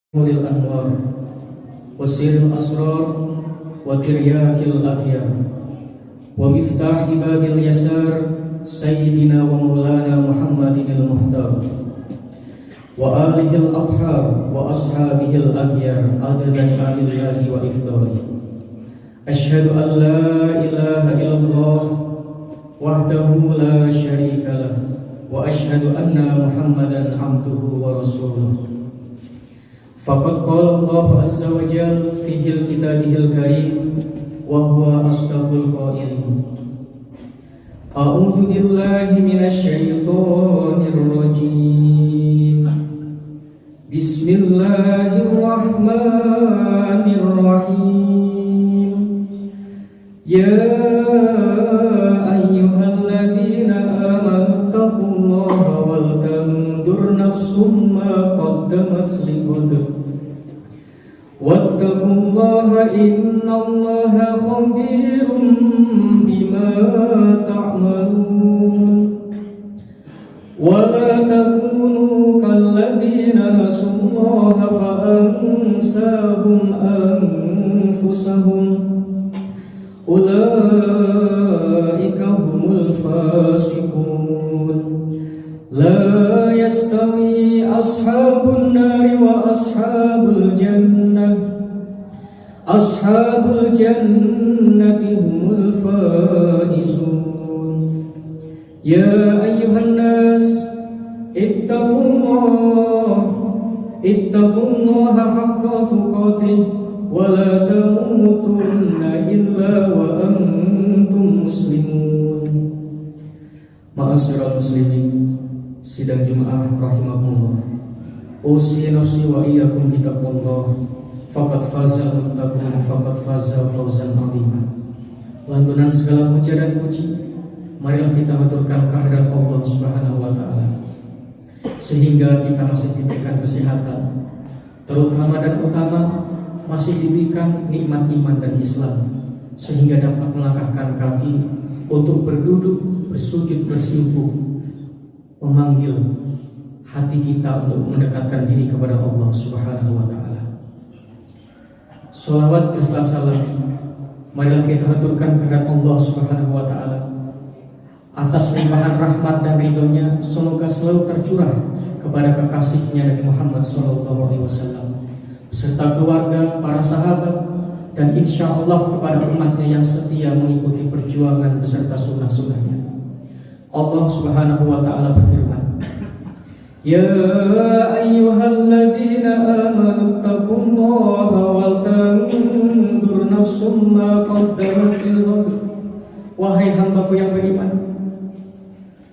الأنوار وسير الأسرار وترياك الأخيار ومفتاح باب اليسار سيدنا ومولانا محمد المختار وآله الأطهار وأصحابه الأخيار عدد نعم الله وإفضاله. أشهد أن لا إله إلا الله وحده لا شريك له وأشهد أن محمدا عبده ورسوله. فقد قال الله عز وجل في كتابه الكريم وهو أصدق القائلين: أعوذ بالله من الشيطان الرجيم. بسم الله الرحمن الرحيم. يا أيها الذين آمنوا اتقوا الله ولتنظر نفس ما قدمت لغد واتقوا الله إن الله خبير بما تعملون. ولا تكونوا كالذين نسوا الله فأنساهم أنفسهم أولئك هم الفاسقون. لا يستوي أصحاب النار وأصحاب الجنة أصحاب الجنة هم الفائزون. يا أيها الناس اتقوا الله حق تقاته ولا تموتن إلا وأنتم مسلمون. Ma'asyiral muslimin, sidang jemaah rahimakumullah. Usi nafsi wa iyyakum bittaqwallah. Faqad faza muttaqun, faqad faza fawzan 'azima. Lantunan segala puja dan puji, marilah kita haturkan kehadirat Allah Subhanahu wa taala. Sehingga kita masih diberikan kesehatan, terutama dan utama masih diberikan nikmat iman dan Islam, sehingga dapat melangkahkan kaki untuk berduduk, bersujud, bersimpuh, memanggil hati kita untuk mendekatkan diri kepada Allah Subhanahu wa taala. Shalawat beserta salam marilah kita haturkan kehadirat Allah Subhanahu wa taala atas limpahan rahmat dan ridhonya, semoga selalu tercurah kepada kekasihnya Nabi Muhammad SAW beserta keluarga, para sahabat, dan insya Allah kepada umatnya yang setia mengikuti perjuangan beserta sunnah-sunnahnya. Allah Subhanahu wa ta'ala berfirman: Ya ayyuhalladzina amanu taqullaha wal tanzur nafsum ma qaddamat lighad. Wahai hambaku yang beriman,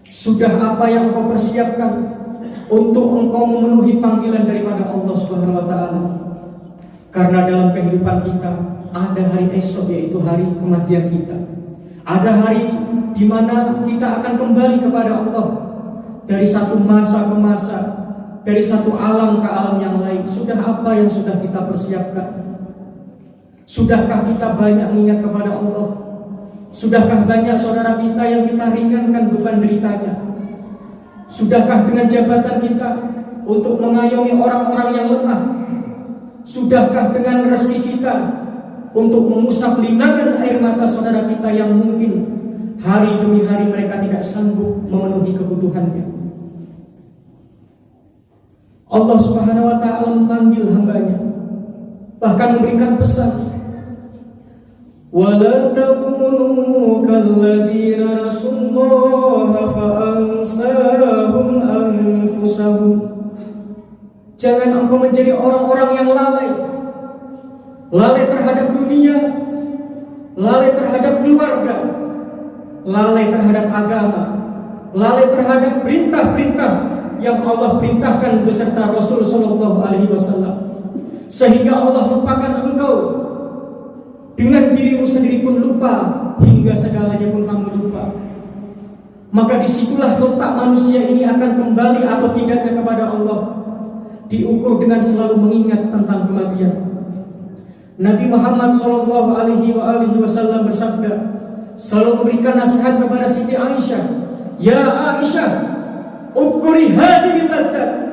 sudah apa yang engkau persiapkan untuk engkau memenuhi panggilan daripada Allah Subhanahu wa ta'ala? Karena dalam kehidupan kita ada hari esok, yaitu hari kematian kita. Ada hari di mana kita akan kembali kepada Allah, dari satu masa ke masa, dari satu alam ke alam yang lain. Sudah apa yang sudah kita persiapkan? Sudahkah kita banyak mengingat kepada Allah? Sudahkah banyak saudara kita yang kita ringankan beban deritanya? Sudahkah dengan jabatan kita untuk mengayomi orang-orang yang lemah? Sudahkah dengan rezeki kita untuk mengusap linangan air mata saudara kita yang mungkin hari demi hari mereka tidak sanggup memenuhi kebutuhannya? Allah Subhanahu wa ta'ala memanggil hambanya, bahkan memberikan pesan: وَلَا تَكُونُوا كَالَّذِينَ نَسُوا اللَّهَ فَأَنسَاهُمْ أَنفُسَهُمْ. Jangan engkau menjadi orang-orang yang lalai terhadap dunia, lalai terhadap keluarga, lalai terhadap agama, lalai terhadap perintah-perintah yang Allah perintahkan beserta Rasul sallallahu alaihi wasallam, sehingga Allah lupakan engkau. Dengan dirimu sendiri pun lupa, hingga segalanya pun kamu lupa. Maka disitulah letak manusia ini akan kembali atau tidaknya kepada Allah, diukur dengan selalu mengingat tentang kematian. Nabi Muhammad SAW bersabda, selalu memberikan nasihat kepada Siti Aisyah, Ya Aisyah, udkuri hadhil laddat,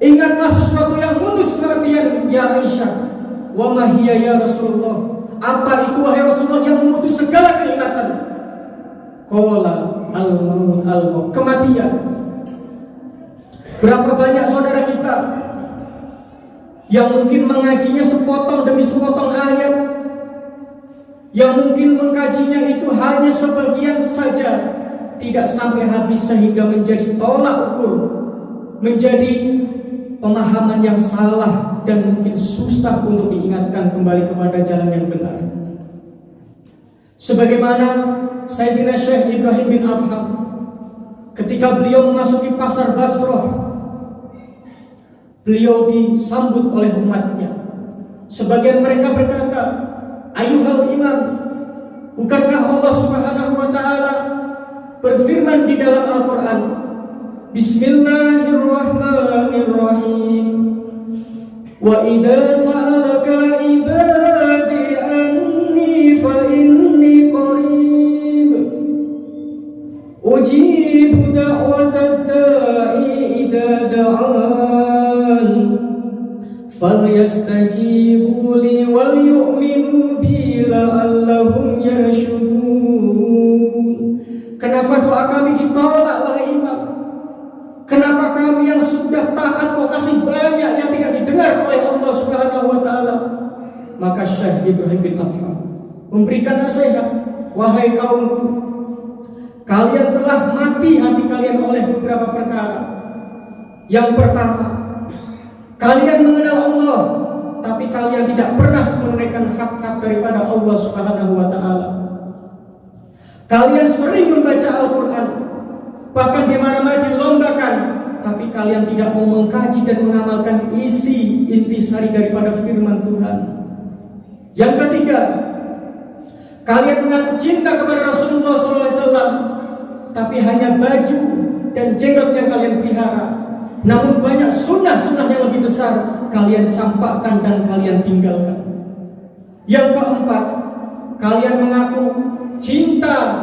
Ingatlah sesuatu yang mutu Wa ma hiya ya Rasulullah? Apa itu wahai Rasulullah yang memutus segala kenikmatan? Qala al-maut, al-maut, kematian. Berapa banyak saudara kita yang mungkin mengajinya sepotong demi sepotong ayat, yang mungkin mengkajinya itu hanya sebagian saja, tidak sampai habis sehingga menjadi tolak ukur, menjadi pemahaman yang salah dan mungkin susah untuk diingatkan kembali kepada jalan yang benar. Sebagaimana Sayyidina Syekh Ibrahim bin Adham ketika beliau memasuki pasar Basrah, beliau disambut oleh umatnya. Sebagian mereka berkata, "Ayuhal imam, bukankah Allah Subhanahu wa taala berfirman di dalam Al-Qur'an, Bismillahirrahmanirrahim. Wa idza sa'alaka ibadi anni fa inni qarib. Ujibu da'watad da'i idza da'an. Falyastajibu li wal yu'minu bi la'allahum yarshudun." Kenapa doa kami ditolak wahai imam? Kenapa kami yang sudah taat kok masih banyak yang tidak didengar oleh Allah Subhanahu wa taala? Maka Syekh Ibrahim bin Adham memberikan nasihat, wahai kaumku, kalian telah mati hati kalian oleh beberapa perkara. Yang pertama, kalian mengenal Allah, tapi kalian tidak pernah menunaikan hak-hak daripada Allah Subhanahu wa taala. Kalian sering membaca Al-Quran, bahkan di mana-mana dilombakan, tapi kalian tidak mau mengkaji dan mengamalkan isi intisari daripada firman Tuhan. Yang ketiga, kalian mengaku cinta kepada Rasulullah SAW, tapi hanya baju dan jenggot yang kalian pelihara. Namun banyak sunnah-sunnah yang lebih besar kalian campakkan dan kalian tinggalkan. Yang keempat, kalian mengaku cinta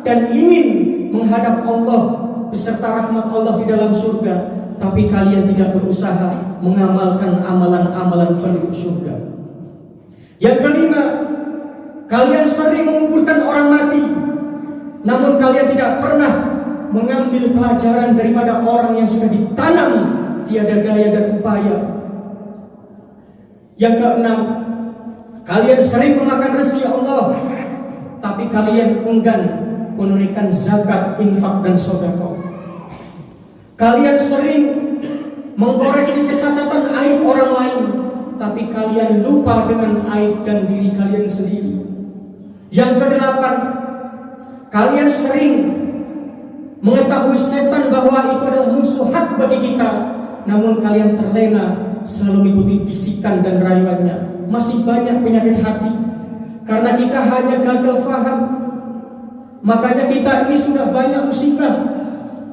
dan ingin menghadap Allah beserta rahmat Allah di dalam surga, tapi kalian tidak berusaha mengamalkan amalan-amalan penduduk surga. Yang kelima, kalian sering menguburkan orang mati, namun kalian tidak pernah mengambil pelajaran daripada orang yang sudah ditanam tiada daya dan upaya. Yang keenam, kalian sering memakan rezeki Allah, tapi kalian enggan menunaikan zakat, infak, dan sedekah. Kalian sering mengkoreksi kecacatan aib orang lain, tapi kalian lupa dengan aib dan diri kalian sendiri. Yang kedelapan, kalian sering mengetahui setan bahwa itu adalah musuh hak bagi kita, namun kalian terlena selalu mengikuti bisikan dan rayuannya. Masih banyak penyakit hati karena kita hanya gagal faham. Makanya kita ini sudah banyak musibah.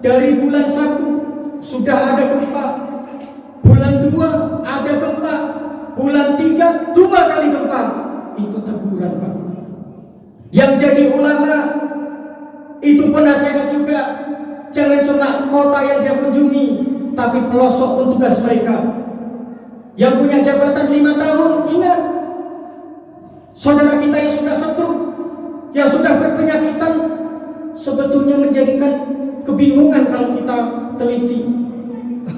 Dari bulan 1 sudah ada gempa, bulan 2 ada gempa, bulan 3 2 kali gempa. Itu teguran, Pak. Yang jadi ulama itu penasehat juga. Jangan cuma kota yang dia kunjungi, tapi pelosok pun tugas mereka. Yang punya jabatan 5 tahun, ingat, saudara kita yang sudah stroke, yang sudah berpenyakitan, sebetulnya menjadikan kebingungan kalau kita teliti.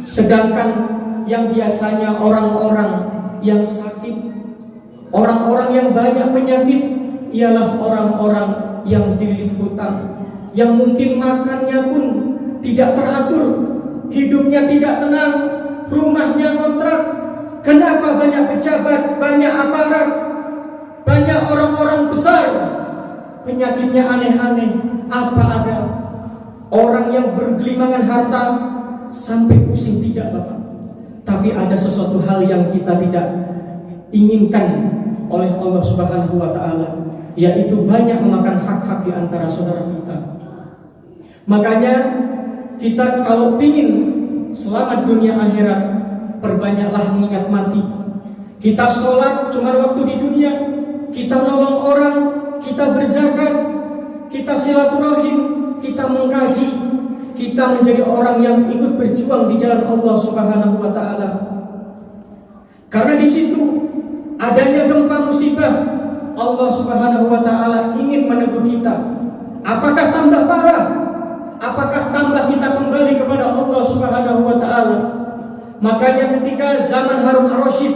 Sedangkan yang biasanya orang-orang yang sakit, orang-orang yang banyak penyakit, ialah orang-orang yang dililit hutang, yang mungkin makannya pun tidak teratur, hidupnya tidak tenang, rumahnya ngontrak. Kenapa banyak pejabat, banyak aparat, banyak orang-orang besar penyakitnya aneh-aneh? Apa ada orang yang bergelimangan harta sampai pusing? Tidak, Bapak. Tapi ada sesuatu hal yang kita tidak inginkan oleh Allah Subhanahu wa taala, yaitu banyak memakan hak-hak di antara saudara kita. Makanya kita kalau ingin selamat dunia akhirat, perbanyaklah mengingat mati. Kita sholat cuma waktu di dunia, kita menolong orang, kita berzakat, kita silaturahim, kita mengkaji, kita menjadi orang yang ikut berjuang di jalan Allah Subhanahu wa taala. Karena di situ adanya gempa musibah, Allah Subhanahu wa taala ingin menegur kita. Apakah tambah parah? Apakah tambah kita kembali kepada Allah Subhanahu wa taala? Makanya ketika zaman Harun ar-Rasyid,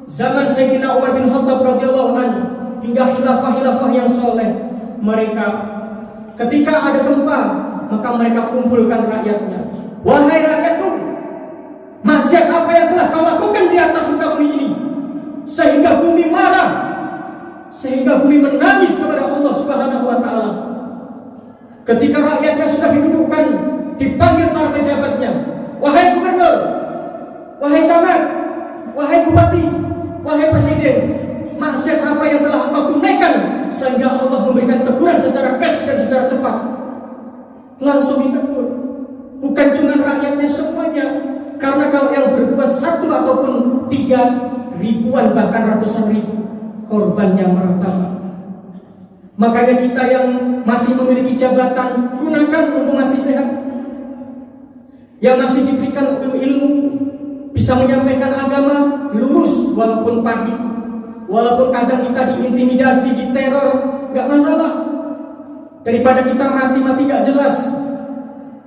zaman Sayyidina Umar bin Khattab radhiyallahu anhu, hingga khilafah-khilafah yang soleh, mereka ketika ada gempa, maka mereka kumpulkan rakyatnya. Wahai rakyatku, maksiat apa yang telah kau lakukan di atas muka bumi ini, sehingga bumi marah, sehingga bumi menangis kepada Allah Subhanahu wa taala. Ketika rakyatnya sudah didudukkan, dipanggil para pejabatnya, wahai gubernur, wahai camat, wahai bupati, wahai presiden, maksiat apa yang telah engkau tunaikan sehingga Allah memberikan teguran secara keras dan secara cepat? Langsung ditegur. Bukan cuma rakyatnya semuanya, karena kalau yang berbuat satu ataupun 3, ribuan bahkan ratusan ribu, korbannya merata. Makanya kita yang masih memiliki jabatan, gunakan untuk masih sehat. Yang masih diberikan ilmu, bisa menyampaikan agama, lurus walaupun pahit, walaupun kadang kita diintimidasi, diteror, gak masalah. Daripada kita mati-mati gak jelas,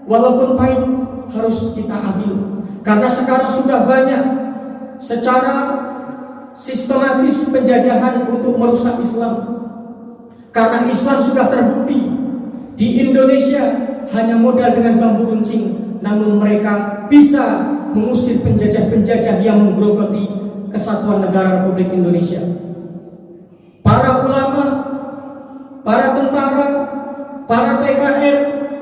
walaupun pahit harus kita ambil. Karena sekarang sudah banyak secara sistematis penjajahan untuk merusak Islam. Karena Islam sudah terbukti di Indonesia hanya modal dengan bambu runcing, namun mereka bisa mengusir penjajah-penjajah yang menggerogoti kesatuan negara Republik Indonesia. Para ulama, para tentara, para TKR,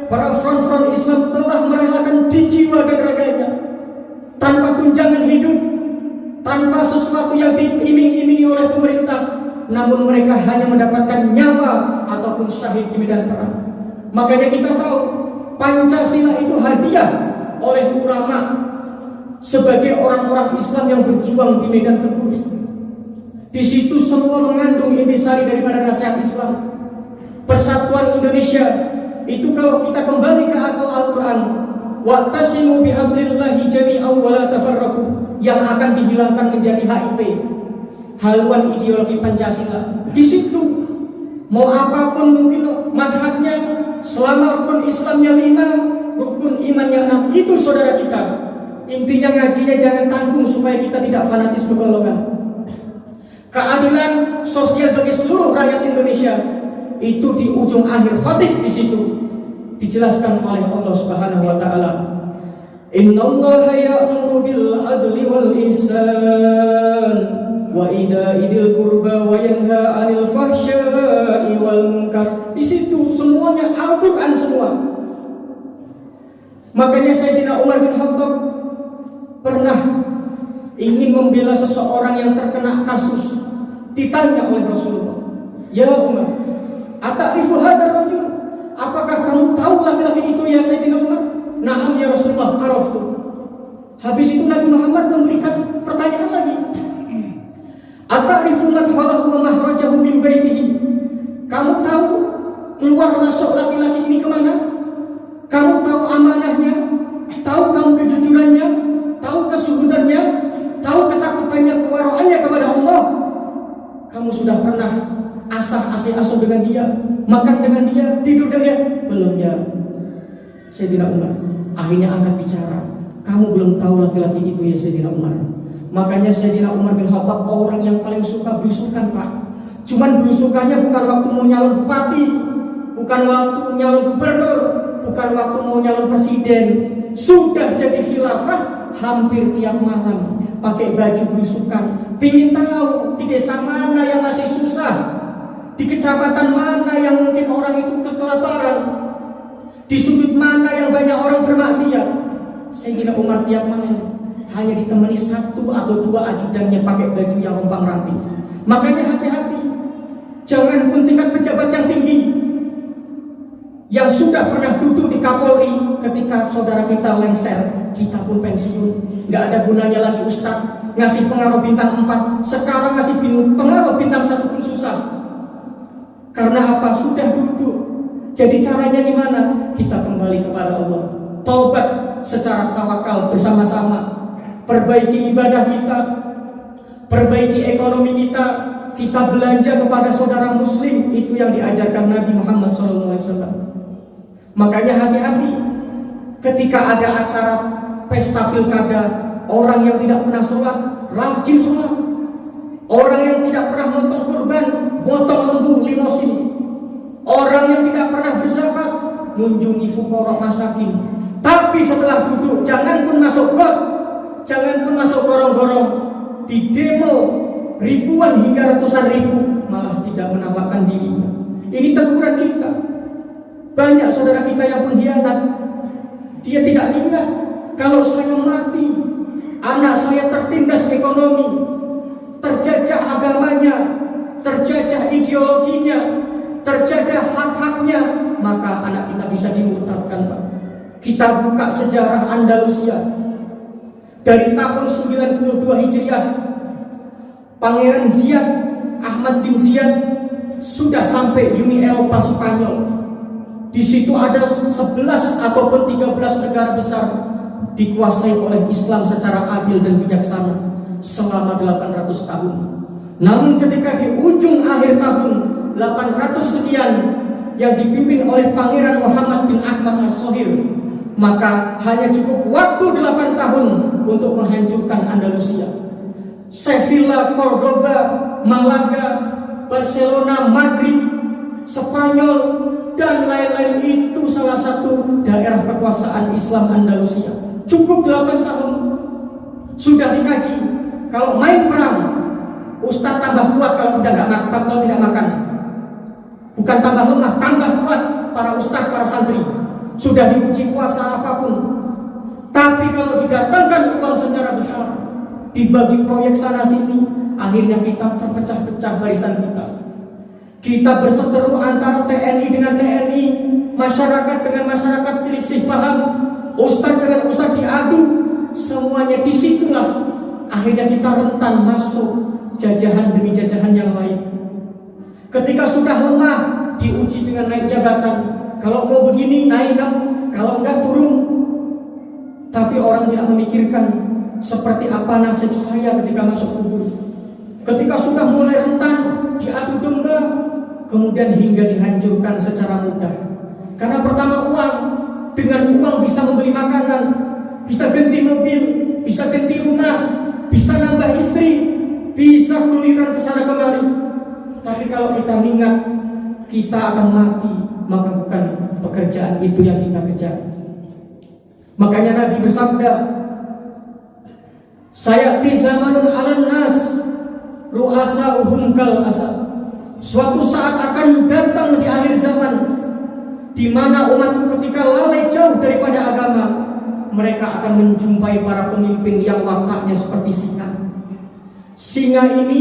para front-front Islam telah merelakan di jiwa dan raganya tanpa tunjangan hidup, tanpa sesuatu yang diiming-imingi oleh pemerintah, namun mereka hanya mendapatkan nyawa ataupun syahid di medan perang. Makanya kita tahu Pancasila itu hadiah oleh ulama sebagai orang-orang Islam yang berjuang di medan tempur. Di situ semua mengandung intisari daripada nasihat Islam. Persatuan Indonesia itu kalau kita kembali ke Al-Quran, wa'tasimu bihablillahi jami'an wa la tafarraqu, yang akan dihilangkan menjadi HIP, haluan ideologi Pancasila. Di situ mau apapun mungkin madhabnya, selama rukun Islamnya 5, rukun imannya 6, itu saudara kita. Intinya ngajinya jangan tanggung supaya kita tidak fanatisme golongan. Keadilan sosial bagi seluruh rakyat Indonesia itu di ujung akhir khotib di situ dijelaskan oleh Allah Subhanahu wa taala. Innallaha ya'muru bil adli wal ihsan wa ida'idil qurba wa yanha 'anil fahsya'i wal munkar. Di situ semuanya Al-Qur'an semua. Makanya Sayyidina Umar bin Khattab pernah ingin membela seseorang yang terkena kasus. Ditanya oleh Rasulullah, "Ya Umar, ata'rifu hadzal rajul? Apakah kamu tahu laki-laki itu ya Sayyidina Umar?" "Na'am ya Rasulullah, araftu." Habis itu Nabi Muhammad memberikan pertanyaan lagi. "Ata'rifu madkhalahu wa mahrajahu min baitihi?" Kamu tahu keluar masuk laki-laki ini kemana? Kamu tahu amanahnya? Tahu kamu kejujurannya? Tahu kesubutannya? Tahu ketakutannya, kewara'annya kepada Allah? Kamu sudah pernah asuh dengan dia, makan dengan dia, tidur dengan dia? Belum ya. Sayyidina Umar akhirnya angkat bicara. Kamu belum tahu laki-laki itu ya Sayyidina Umar. Makanya Sayyidina Umar bin Khattab orang yang paling suka belusukan, Pak. Cuman belusukannya bukan waktu mau nyalon bupati, bukan waktu nyalon gubernur, bukan waktu mau nyalon presiden. Sudah jadi khilafah hampir tiap malam pakai baju belusukan. Pingin tahu di desa mana yang masih susah, di kecamatan mana yang mungkin orang itu kelaparan, di sudut mana yang banyak orang bermaksiat. Sayyidina Umar tiap malam hanya ditemani 1 atau 2 ajudannya pakai baju yang rompang-ramping. Makanya hati-hati, jangan pun tingkat pejabat yang tinggi yang sudah pernah duduk di Kapolri, ketika saudara kita lengser, kita pun pensiun, nggak ada gunanya lagi ustadz ngasih pengaruh bintang 4, sekarang ngasih pengaruh bintang 1 pun susah. Karena apa? Sudah duduk. Jadi caranya gimana? Kita kembali kepada Allah, taubat secara tawakal bersama-sama, perbaiki ibadah kita, perbaiki ekonomi kita, kita belanja kepada saudara muslim. Itu yang diajarkan Nabi Muhammad SAW. Makanya hati-hati ketika ada acara pesta pilkada, orang yang tidak pernah sholat rajin sholat, orang yang tidak pernah motong kurban motong lembu limosin, orang yang tidak pernah berzakat mengunjungi fuqara masakin. Tapi setelah duduk, jangan pun masuk got, jangan pun masuk gorong-gorong, di demo ribuan hingga ratusan ribu malah tidak menampakkan dirinya. Ini teguran kita. Banyak saudara kita yang pengkhianat. Dia tidak ingat kalau saya mati, anak saya tertindas ekonomi, terjajah agamanya, terjajah ideologinya, terjajah hak-haknya, maka anak kita bisa dimurtadkan, Pak. Kita buka sejarah Andalusia. Dari tahun 92 Hijriah, Pangeran Ziyad, Ahmad bin Ziyad sudah sampai Uni Eropa Spanyol. Di situ ada 11 ataupun 13 negara besar dikuasai oleh Islam secara adil dan bijaksana selama 800 tahun. Namun ketika di ujung akhir tahun 800 sekian yang dipimpin oleh Pangeran Muhammad bin Ahmad As-Sohir, maka hanya cukup waktu 8 tahun untuk menghancurkan Andalusia. Sevilla, Cordoba, Malaga, Barcelona, Madrid, Spanyol, dan lain-lain itu salah satu daerah kekuasaan Islam Andalusia. Cukup 8 tahun. Sudah dikaji. Kalau main perang, ustadz tambah kuat kalau tidak makan. Bukan tambah lemah, tambah kuat para ustadz, para santri. Sudah diuji puasa apapun. Tapi kalau didatangkan uang secara besar, dibagi proyek sana sini, akhirnya kita terpecah-pecah barisan kita. Kita berseteru antara TNI dengan TNI, masyarakat dengan masyarakat selisih paham, ustadz dengan ustadz diadu, semuanya disitulah akhirnya kita rentan masuk jajahan demi jajahan yang lain. Ketika sudah lemah, diuji dengan naik jabatan. Kalau mau begini naik kamu, kalau enggak turun. Tapi orang tidak memikirkan seperti apa nasib saya ketika masuk kubur. Ketika sudah mulai rentan, diadu domba, kemudian hingga dihancurkan secara mudah. Karena pertama uang, dengan uang bisa membeli makanan, bisa ganti mobil, bisa ganti rumah, bisa nambah istri, bisa keluyuran ke sana kemari. Tapi kalau kita ingat kita akan mati, maka bukan pekerjaan itu yang kita kejar. Makanya Nabi bersabda, sayati zamanun 'alan nas ru'asa'uhum kal asad. Suatu saat akan datang di akhir zaman di mana umatku ketika lalai jauh daripada agama, mereka akan menjumpai para pemimpin yang wataknya seperti singa. Singa ini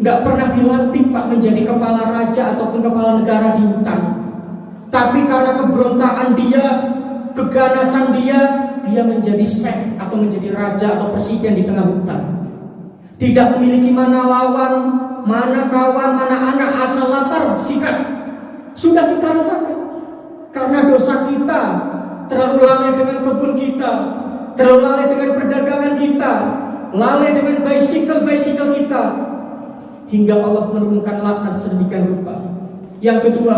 nggak pernah dilantik, Pak, menjadi kepala raja ataupun kepala negara di hutan. Tapi karena keberontakan dia, keganasan dia menjadi syekh atau menjadi raja atau presiden di tengah hutan. Tidak memiliki mana lawan, mana kawan, mana anak, asal lapar, sikat. Sudah kita rasakan. Karena dosa kita terlalu lalai dengan kebun kita, terlalu lalai dengan perdagangan kita, lalai dengan bicycle kita, hingga Allah menurunkan laknat sedemikian rupa. Yang kedua,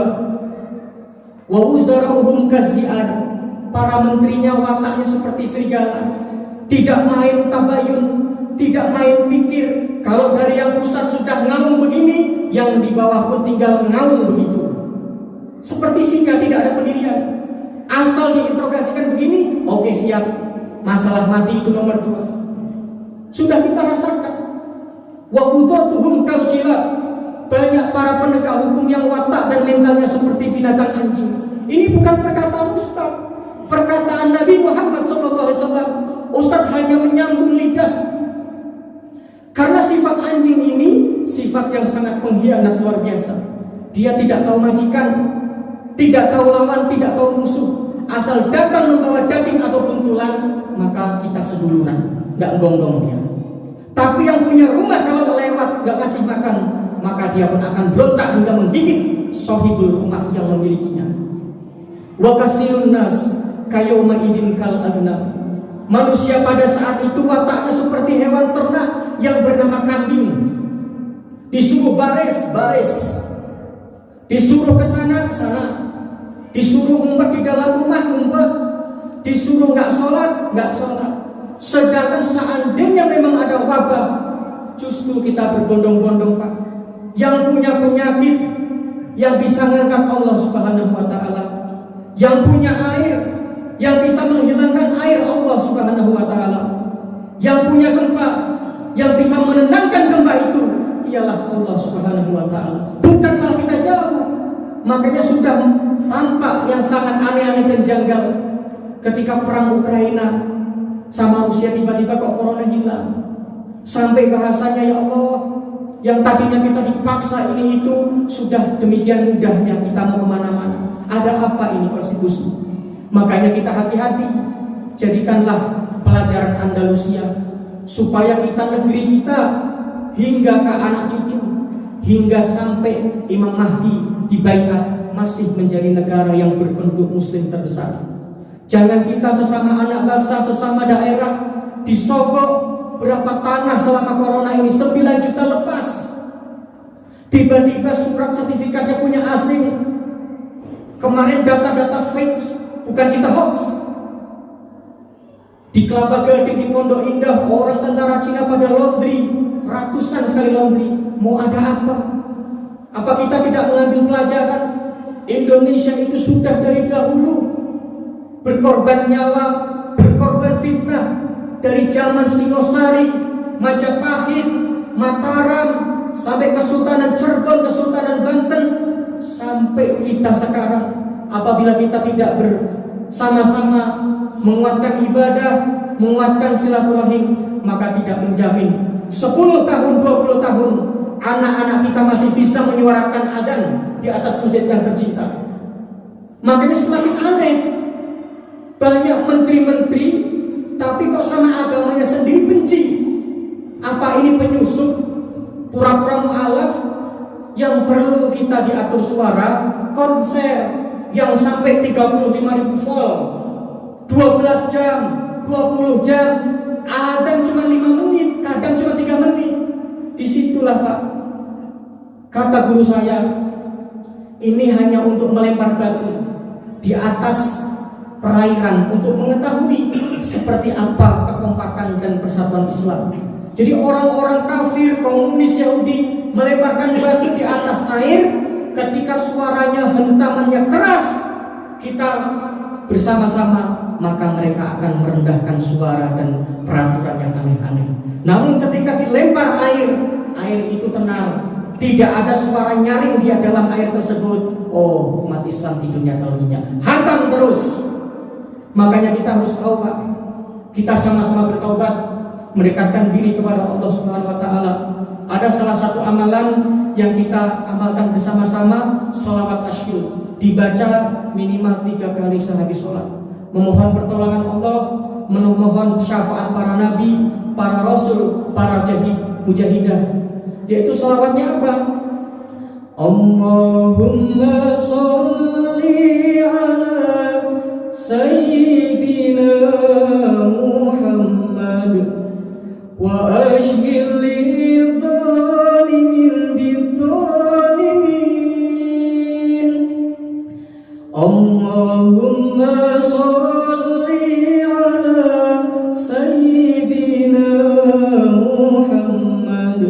wa uzarahum kazi'ar. Para menterinya wataknya seperti serigala, tidak main tabayun, tidak main pikir. Kalau dari yang pusat sudah ngaung begini, yang di bawah pun tinggal ngaung begitu. Seperti singa, tidak ada pendirian. Asal diinterogasikan begini, oke siap. Masalah mati itu nomor 2. Sudah kita rasakan. Wa qudatuhum kal kilab. Banyak para penegak hukum yang watak dan mentalnya seperti binatang anjing. Ini bukan perkataan ustaz, perkataan Nabi Muhammad SAW. Ustaz hanya menyambung lidah. Karena sifat anjing ini sifat yang sangat pengkhianat luar biasa. Dia tidak tahu majikan, tidak tahu lawan, tidak tahu musuh. Asal datang membawa daging ataupun tulang, maka kita seduluran, nggak gonggong dia. Tapi yang punya rumah kalau lewat nggak kasih makan, maka dia pun akan berontak hingga menggigit sahibul rumah yang memilikinya. Wa kasirun nas kayawma idin kal agnam. Manusia pada saat itu wataknya seperti hewan ternak yang bernama kambing. Disuruh baris, disuruh ke sana, disuruh ngumpet di dalam rumah, ngumpet, disuruh nggak sholat. Sedangkan seandainya memang ada wabah, justru kita berbondong-bondong, Pak. Yang punya penyakit, yang bisa mengangkat Allah Subhanahu wa Ta'ala, yang punya air, yang bisa menghilangkan air Allah Subhanahu wa Ta'ala, yang punya gempa, yang bisa menenangkan gempa itu ialah Allah Subhanahu wa Ta'ala. Bukan malah kita jauh. Makanya sudah tampak yang sangat aneh-aneh dan janggal ketika perang Ukraina sama Rusia, tiba-tiba kok corona hilang. Sampai bahasanya, ya Allah, yang tadinya kita dipaksa ini itu sudah demikian mudahnya kita mau kemana-mana. Ada apa ini konstitusi? Makanya kita hati-hati. Jadikanlah pelajaran Andalusia supaya kita, negeri kita, hingga ke anak cucu, hingga sampai Imam Mahdi dibaiat, masih menjadi negara yang berpenduduk muslim terbesar. Jangan kita sesama anak bangsa, sesama daerah disogok berapa tanah selama corona ini, 9 juta lepas. Tiba-tiba surat sertifikatnya punya asing. Kemarin data-data fake, bukan kita hoax. Di Kelapa Gading, di Pondok Indah, orang tentara Cina pada laundry, ratusan sekali laundry. Mau ada apa? Apa kita tidak mengambil pelajaran? Indonesia itu sudah dari dahulu berkorban nyawa, berkorban fitnah. Dari zaman Singosari, Majapahit, Mataram, sampai Kesultanan Cirebon, Kesultanan Banten, sampai kita sekarang. Apabila kita tidak bersama-sama menguatkan ibadah, menguatkan silaturahim, maka tidak menjamin 10 tahun, 20 tahun anak-anak kita masih bisa menyuarakan adzan di atas masjid yang tercinta. Makanya semakin aneh, banyak menteri-menteri tapi kok sama agamanya sendiri benci. Apa ini penyusup, pura-pura mu'alaf yang perlu kita diatur suara? Konser yang sampai 35.000 volt, 12 jam, 20 jam, adzan cuma 5 menit, kadang cuma 3 menit. Disitulah, Pak, kata guru saya, ini hanya untuk melempar batu di atas perairan untuk mengetahui seperti apa kekompakan dan persatuan Islam. Jadi orang-orang kafir, komunis, Yahudi melemparkan batu di atas air, ketika suaranya, hentamannya keras, kita bersama-sama, maka mereka akan merendahkan suara dan peraturan yang aneh-aneh. Namun ketika dilempar air itu tenang, tidak ada suara nyaring di dalam air tersebut. Oh, umat Islam tidurnya kalau nyenyak, hantam terus. Makanya kita harus tahu, Pak, kita sama-sama bertaubat, mendekatkan diri kepada Allah Subhanahu wa Ta'ala. Ada salah satu amalan yang kita amalkan bersama-sama, sholawat asyur, dibaca minimal 3 kali sehabis sholat, memohon pertolongan Allah, memohon syafaat para nabi, para rasul, para mujahidah. Yaitu sholawatnya apa? Allahumma sholli ala Sayyidina Muhammad wa ashghil lidhalimin bidhalimin. Allahumma sholli ala Sayyidina Muhammad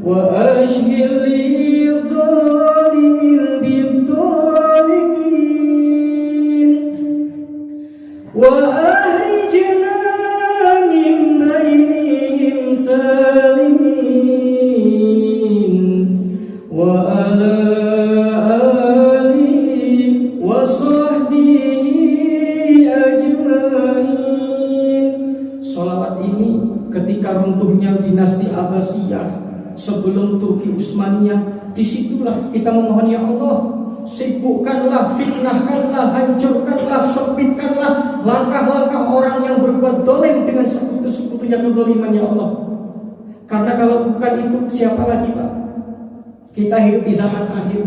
wa ashghil lidhalimin bidhalimin wa ahrijna min bainihim salimin wa ala alihi wa sahbihi ajmain. Sholawat ini ketika runtuhnya dinasti Abbasiyah, sebelum Turki Utsmaniyah, disitulah kita memohon, ya Allah, sibukkanlah, fitnahkanlah, hancurkanlah, sempitkanlah langkah-langkah orang yang berbuat dolim dengan sekutu-sekutunya kedoliman, ya Allah. Karena kalau bukan itu, siapa lagi, Pak? Kita hidup di zaman akhir.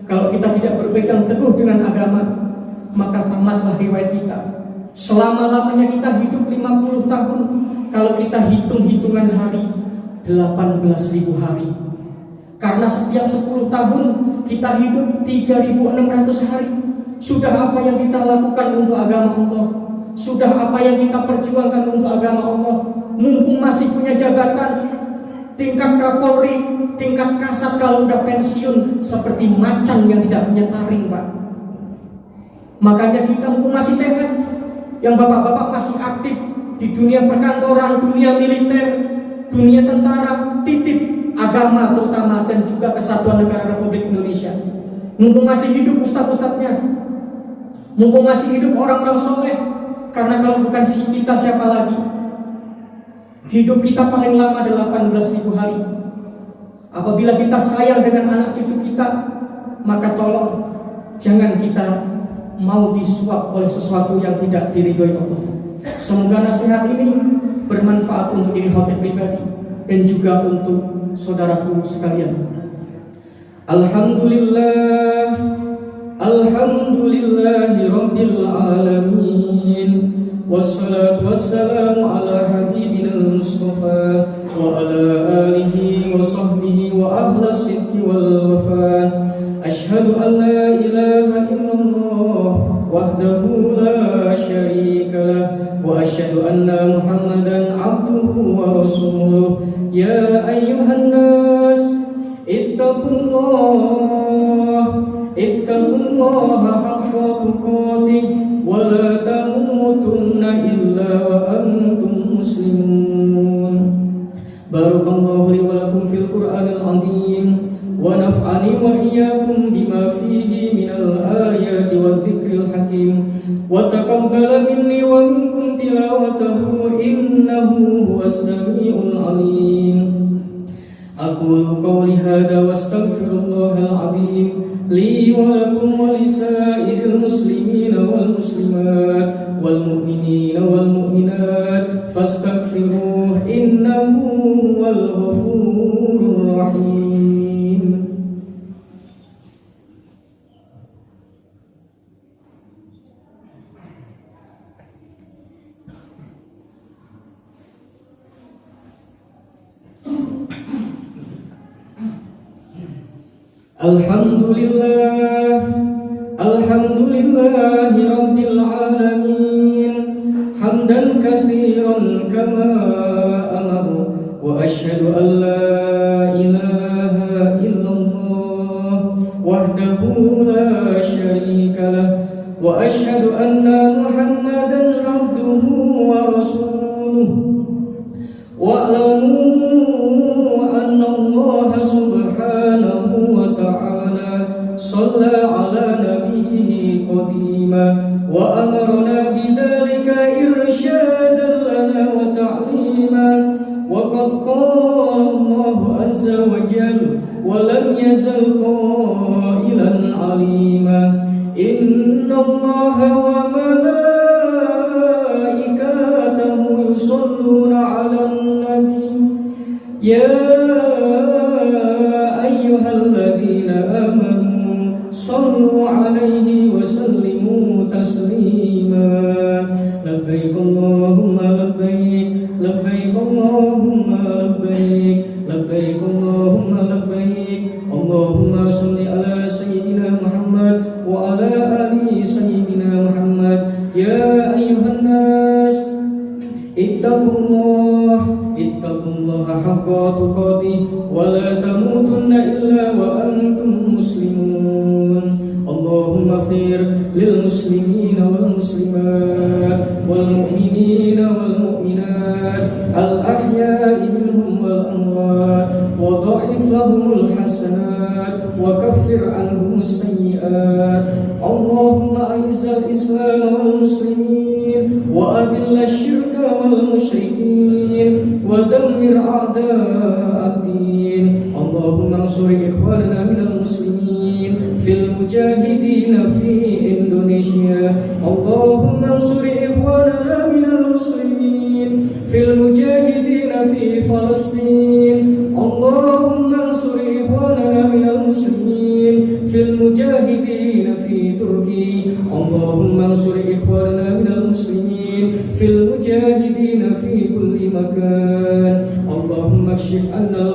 Kalau kita tidak berpegang teguh dengan agama, maka tamatlah riwayat kita. Selama-lamanya kita hidup 50 tahun. Kalau kita hitung-hitungan hari, 18.000 hari. Karena setiap 10 tahun kita hidup 3.600 hari. Sudah apa yang kita lakukan untuk agama Allah? Sudah apa yang kita perjuangkan untuk agama Allah? Mumpung masih punya jabatan, tingkat Kapolri, tingkat Kasat, kalau udah pensiun seperti macan yang tidak punya taring, Pak. Makanya kita mumpung masih sehat, yang bapak-bapak masih aktif di dunia perkantoran, dunia militer, dunia tentara, titip agama terutama dan juga kesatuan negara Republik Indonesia. Mumpung masih hidup ustadz-ustadznya, mumpung masih hidup orang-orang soleh, karena kalau bukan kita siapa lagi? Hidup kita paling lama 18.000 hari. Apabila kita sayang dengan anak cucu kita, maka tolong jangan kita mau disuap oleh sesuatu yang tidak diridhoi Allah. Semoga nasihat ini bermanfaat untuk diri khotib pribadi dan juga untuk saudaraku sekalian. Alhamdulillah, alhamdulillahi rabbil alamin. Wassalatu wassalamu ala habibina Mustafa wa ala alihi wa sahbihi wa ahla sidqi wal wafa. Ashhadu an la ilaha illallah wahdahu la syarika lah wa ashhadu anna Muhammadan abduhu wa rasuluh. Ya ayyuhan nas ittaqullaha haqqa tuqatih wa la tamutunna illa wa antum muslimun. Barakallahu li wa lakum fil Qur'anil azim wa naf'ani wa iyyakum bima fihi minal ayati wa dzikril hakim wa taqabbala minni wa minkum tilawatahu innahu huwas samiul alim. Aqulu qawli hadha wastaghfirullahal azim li wa lakum wa lisairil muslimina wal muslimat wal mu'minina wal mu'minat fastaghfiruhu innahu huwal ghafurur rahim. Alhamdulillah, alhamdulillahi rabbil alamin, hamdan katsiran kama amar, wa asyhadu an la ilaha illallah wahdahu la syarika lah, wa asyhadu anna Muhammadan abduhu wa rasuluh. Wa'lamu anna Allah subhanahu wa ta'ala shalla ala nabiyhi qadima wa amarna bidzalika irsyadan lana wa ta'lima. Wa qad qala Allah azza wa jalla wa lam yazal qailan alima. Inna Allah wa malaikatahu yusalluna 'alan nabi ya ayyuhalladzina amanu sallu 'alaihi wa sallimu taslima. Labbaik Allahumma labbaik, labbaik Allahumma labbaik, labbaik Allahumma labbaik. Allahumma shalli ala sayyidina Muhammad wa ala ali sayyidina Muhammad. Ya ayyuhan nas ittaqullaha haqqa tuqatih wa la tamutunna illa wa antum muslimun. Allahumma fir lil muslimina wal muslimat wal mu'minina wal mu'minat al ahya'i minhum wal amwat wa dha'if lahumul hasanat wa kaffir anhumus sayyi'at. Allahumma a'izzal islam wal muslimin wa adilla syirka wal musyrikin wa dammir a'da'ad-din. Allahumma ansur ikhwanana minal muslimin fil mujahidin fi Indonesia. Allahumma ansur ikhwanana minal muslimin fil mujahidin fi Palestin. Allahumma ansur ikhwanana minal muslimin fil mujahidin fi Turki. Allahumma ansur ikhwanana minal muslimin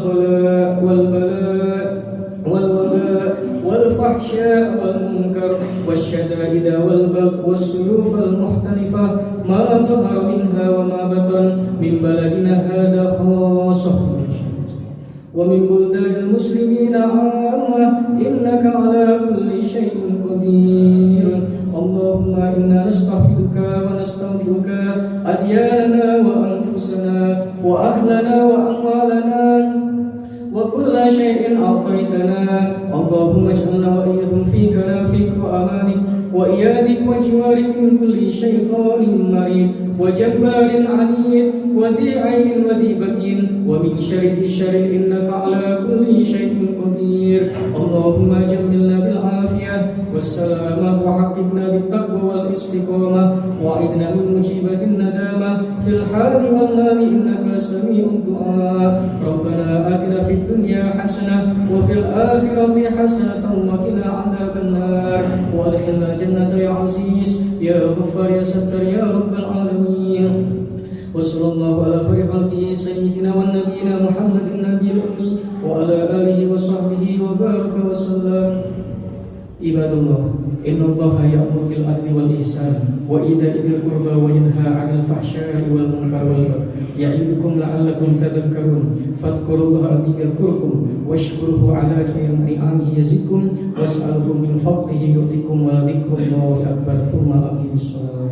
والغلاء والبلاء والوباء والفحشاء والمنكر والشدائد والبغي والسيوف المختلفة ما ظهر منها وما بطن من بلدنا هذا خاصة ومن بلدان المسلمين عامة إنك على كل شيء قدير. اللهم إنا نستغفرك ونستودعك أدياننا وأنفسنا وأهلنا وأموالنا وكل شيء أعطيتنا. اللهم اجعلنا وإياهم في كنافك وأمانك وإيادك وجوارك من كل شيطان مريض وجبار عنيد وذي عين وذي بكي ومن شر الشر إنك على كل شيء قدير. اللهم جملنا بالعافية والسلامة وحققنا بالتقوى والاستقامة وأعذنا من مجيبة الندامة في الحال والمال إنك سميع الدعاء. ربنا آتنا في الدنيا حسنة وفي الآخرة حسنة وقنا عذاب النار وأدخلنا الجنة يا عزيز يا غفار يا ستار يا رب العالمين. وصلى الله على خير خلقه سيدنا ونبينا محمد النبي الأمي وعلى آله وصحبه وبارك وسلم. عباد الله إن الله يأمر بالعدل والإحسان وإيتاء ذي القربى وينهى عن الفحشاء والمنكر والبغي يعظكم لعلكم تذكرون. فاذكروا الله يذكركم واشكروه على نعمه يزدكم واسألوه من فضله يؤتكم ولذكر الله أكبر. ثم أقيموا الصلاة.